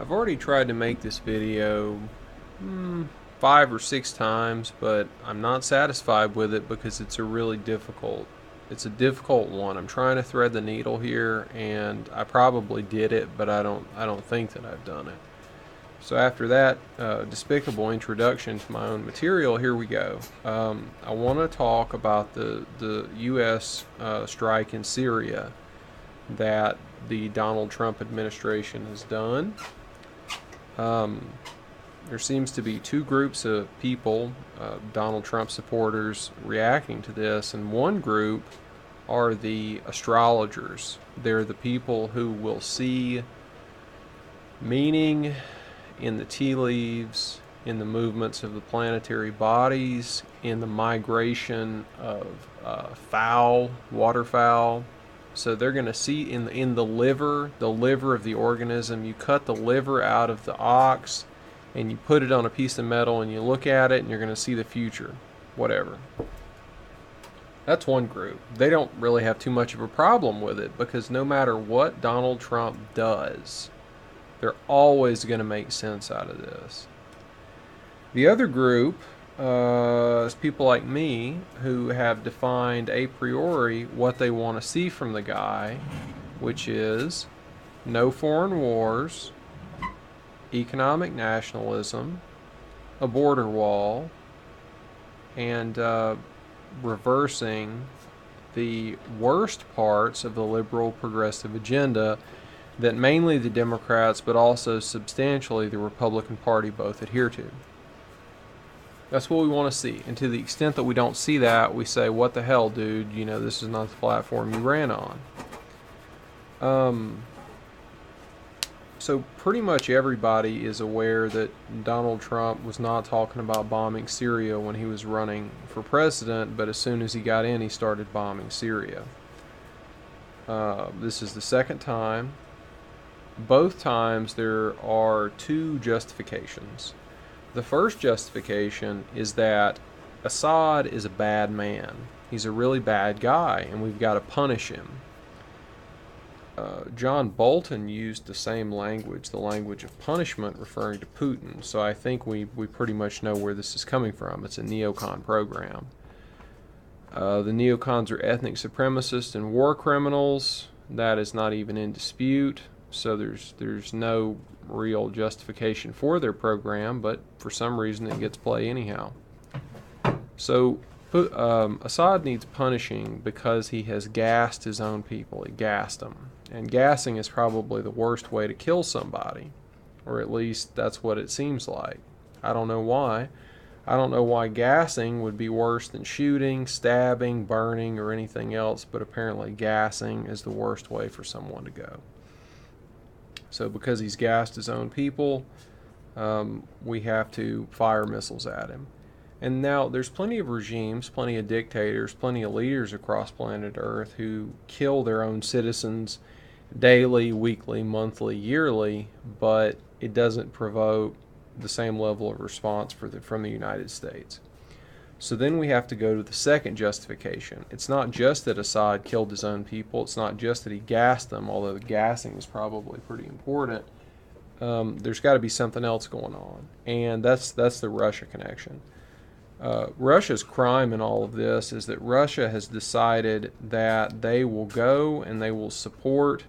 I've already tried to make this video 5 or 6 times, but I'm not satisfied with it because it's a difficult one. I'm trying to thread the needle here, and I probably did it, but I don't think that I've done it. So after that despicable introduction to my own material, here we go. I want to talk about the U.S. Strike in Syria that the Donald Trump administration has done. Um, there seems to be two groups of people, Donald Trump supporters, reacting to this, and one group are the astrologers. They're the people who will see meaning in the tea leaves, in the movements of the planetary bodies, in the migration of waterfowl. So they're going to see in the liver of the organism. You cut the liver out of the ox, and you put it on a piece of metal, and you look at it, and you're going to see the future, whatever. That's one group. They don't really have too much of a problem with it because no matter what Donald Trump does, they're always going to make sense out of this. The other group is people like me who have defined a priori what they want to see from the guy, which is no foreign wars, economic nationalism, a border wall, and reversing the worst parts of the liberal progressive agenda that mainly the Democrats, but also substantially the Republican Party, both adhere to. That's what we want to see. And to the extent that we don't see that, we say, what the hell, dude? You know, this is not the platform you ran on. So pretty much everybody is aware that Donald Trump was not talking about bombing Syria when he was running for president, but as soon as he got in, he started bombing Syria. This is the second time. Both times there are two justifications. The first justification is that Assad is a bad man. He's a really bad guy, and we've got to punish him. John Bolton used the same language, the language of punishment, referring to Putin. So I think we pretty much know where this is coming from. It's a neocon program. The neocons are ethnic supremacists and war criminals. That is not even in dispute. So there's no real justification for their program, but for some reason it gets play anyhow. So Assad needs punishing because he has gassed his own people. He gassed them. And gassing is probably the worst way to kill somebody, or at least that's what it seems like. I don't know why. I don't know why gassing would be worse than shooting, stabbing, burning, or anything else, but apparently gassing is the worst way for someone to go. So because he's gassed his own people, we have to fire missiles at him. And now there's plenty of regimes, plenty of dictators, plenty of leaders across planet Earth who kill their own citizens daily, weekly, monthly, yearly, but it doesn't provoke the same level of response from the United States. So then we have to go to the second justification. It's not just that Assad killed his own people. It's not just that he gassed them, although the gassing is probably pretty important. There's got to be something else going on, and that's the Russia connection. Russia's crime in all of this is that Russia has decided that they will go and they will support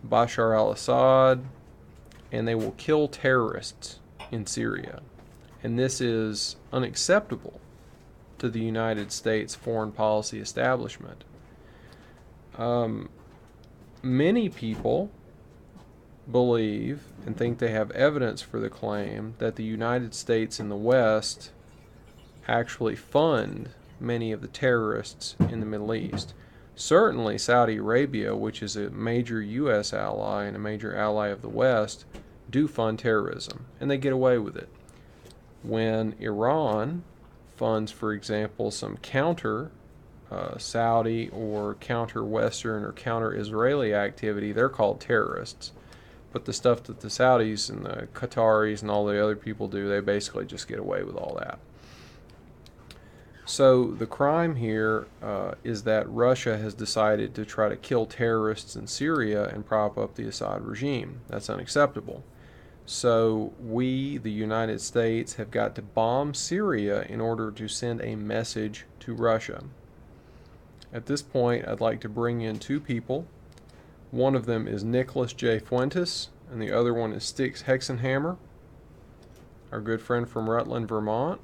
Bashar al-Assad and they will kill terrorists in Syria. And this is unacceptable to the United States foreign policy establishment. Many people believe and think they have evidence for the claim that the United States and the West actually fund many of the terrorists in the Middle East. Certainly Saudi Arabia, which is a major U.S. ally and a major ally of the West, do fund terrorism, and they get away with it. When Iran funds, for example, some counter Saudi or counter Western or counter Israeli activity, they're called terrorists. But the stuff that the Saudis and the Qataris and all the other people do, they basically just get away with all that. So the crime here is that Russia has decided to try to kill terrorists in Syria and prop up the Assad regime. That's unacceptable. So we, the United States, have got to bomb Syria in order to send a message to Russia. At this point, I'd like to bring in two people. One of them is Nicholas J. Fuentes, and the other one is Styx Hexenhammer, our good friend from Rutland, Vermont.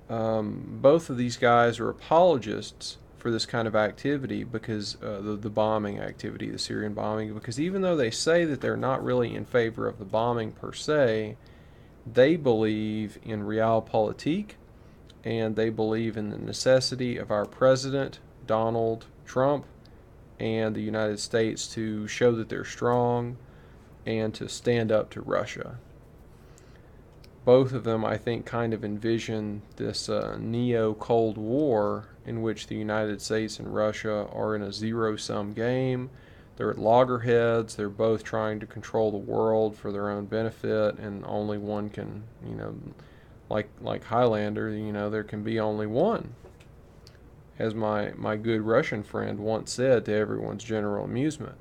Both of these guys are apologists for this kind of activity because the bombing activity, the Syrian bombing, because even though they say that they're not really in favor of the bombing per se, they believe in realpolitik, and they believe in the necessity of our president, Donald Trump, and the United States to show that they're strong and to stand up to Russia. Both of them, I think, kind of envision this neo-Cold War in which the United States and Russia are in a zero-sum game. They're at loggerheads. They're both trying to control the world for their own benefit, and only one can, like Highlander, there can be only one. As my good Russian friend once said to everyone's general amusement,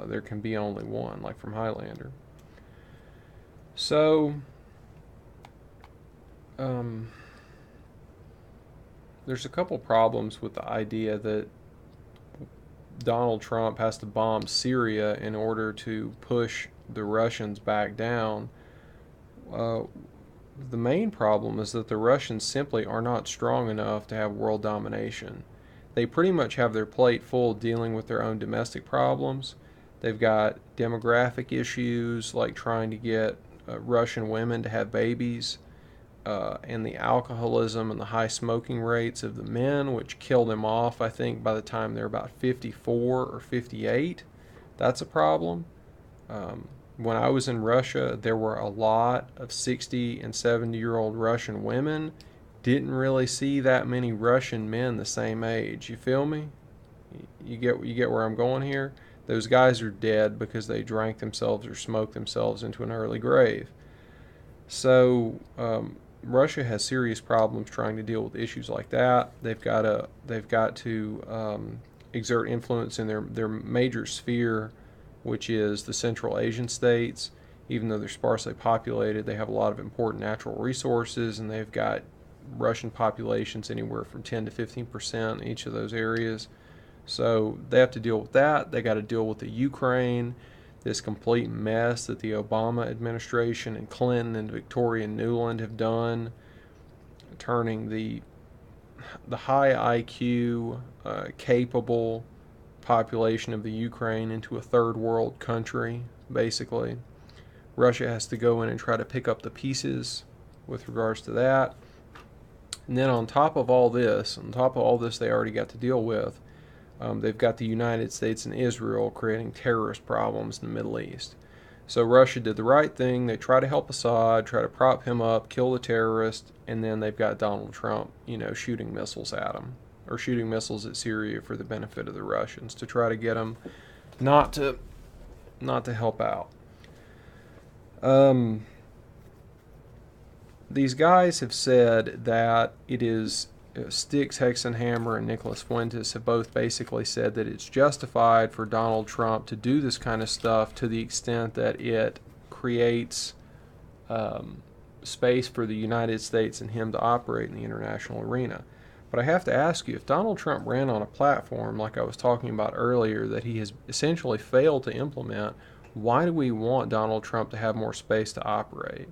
there can be only one, like from Highlander. So, there's a couple problems with the idea that Donald Trump has to bomb Syria in order to push the Russians back down. The main problem is that the Russians simply are not strong enough to have world domination. They pretty much have their plate full dealing with their own domestic problems. They've got demographic issues like trying to get Russian women to have babies, and the alcoholism and the high smoking rates of the men, which kill them off, I think, by the time they're about 54 or 58. That's a problem. When I was in Russia, there were a lot of 60 and 70-year-old Russian women. Didn't really see that many Russian men the same age. You feel me? You get where I'm going here? Those guys are dead because they drank themselves or smoked themselves into an early grave. So Russia has serious problems trying to deal with issues like that. They've got to exert influence in their major sphere, which is the Central Asian states. Even though they're sparsely populated, they have a lot of important natural resources, and they've got Russian populations anywhere from 10 to 15% in each of those areas. So they have to deal with that. They got to deal with the Ukraine, this complete mess that the Obama administration and Clinton and Victoria Nuland have done, turning the high IQ, capable population of the Ukraine into a third world country, basically. Russia has to go in and try to pick up the pieces with regards to that. And then on top of all this they already got to deal with, they've got the United States and Israel creating terrorist problems in the Middle East. So Russia did the right thing. They try to help Assad, try to prop him up, kill the terrorist, and then they've got Donald Trump, shooting missiles at him, or shooting missiles at Syria for the benefit of the Russians to try to get them not to help out. These guys have said that it is Styx Hexenhammer and Nicholas Fuentes have both basically said that it's justified for Donald Trump to do this kind of stuff to the extent that it creates space for the United States and him to operate in the international arena. But I have to ask you, if Donald Trump ran on a platform like I was talking about earlier that he has essentially failed to implement, why do we want Donald Trump to have more space to operate?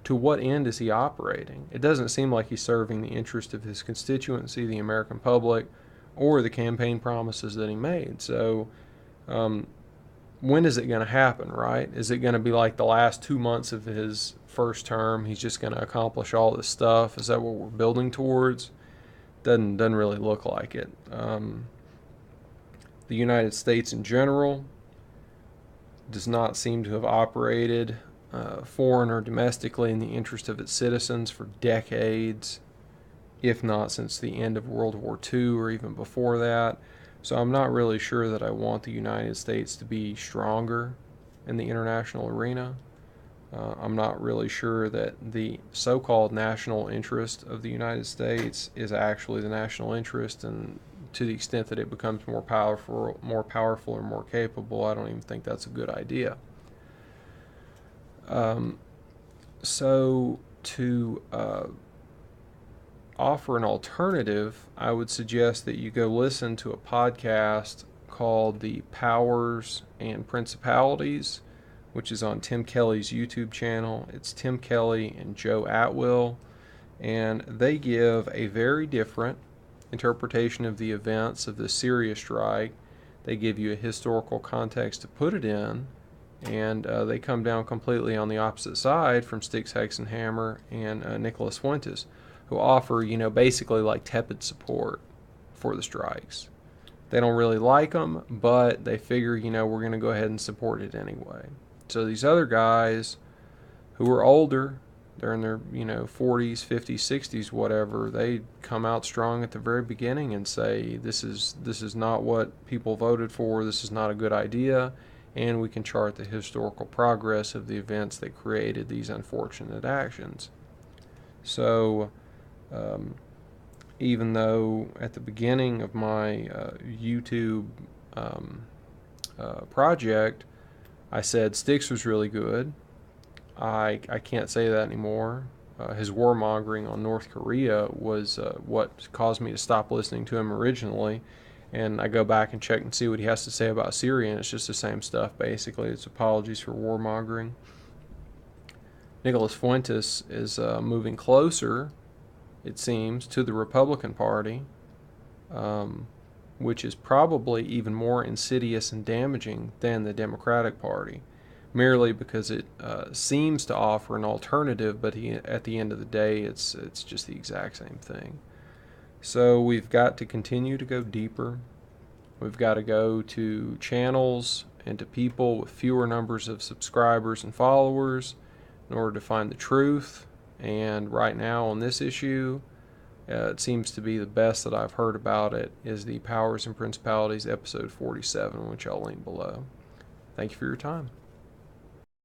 To what end is he operating? It doesn't seem like he's serving the interest of his constituency, the American public, or the campaign promises that he made. So when is it going to happen, right? Is it going to be like the last 2 months of his first term? He's just going to accomplish all this stuff? Is that what we're building towards? Doesn't really look like it. The United States in general does not seem to have operated foreign or domestically in the interest of its citizens for decades, if not since the end of World War II or even before that. So I'm not really sure that I want the United States to be stronger in the international arena. I'm not really sure that the so-called national interest of the United States is actually the national interest, and to the extent that it becomes more powerful or more capable, I don't even think that's a good idea. Um, so to offer an alternative, I would suggest that you go listen to a podcast called The Powers and Principalities, which is on Tim Kelly's YouTube channel. It's Tim Kelly and Joe Atwill, and they give a very different interpretation of the events of the Syria strike. They give you a historical context to put it in, and they come down completely on the opposite side from Sticks Hexenhammer and Nicholas Fuentes, who offer, basically like tepid support for the strikes. They don't really like them, but they figure, we're going to go ahead and support it anyway. So these other guys who are older, they're in their 40s, 50s, 60s, whatever, they come out strong at the very beginning and say this is not what people voted for, this is not a good idea, and we can chart the historical progress of the events that created these unfortunate actions. So even though at the beginning of my YouTube project I said Sticks was really good, I can't say that anymore. His warmongering on North Korea was what caused me to stop listening to him originally, and I go back and check and see what he has to say about Syria, and it's just the same stuff basically. It's apologies for warmongering. Nicholas Fuentes is moving closer, it seems, to the Republican Party, which is probably even more insidious and damaging than the Democratic Party, merely because it seems to offer an alternative, but at the end of the day, it's just the exact same thing. So we've got to continue to go deeper. We've got to go to channels and to people with fewer numbers of subscribers and followers in order to find the truth. And right now on this issue, it seems to be the best that I've heard about it is the Powers and Principalities episode 47, which I'll link below. Thank you for your time.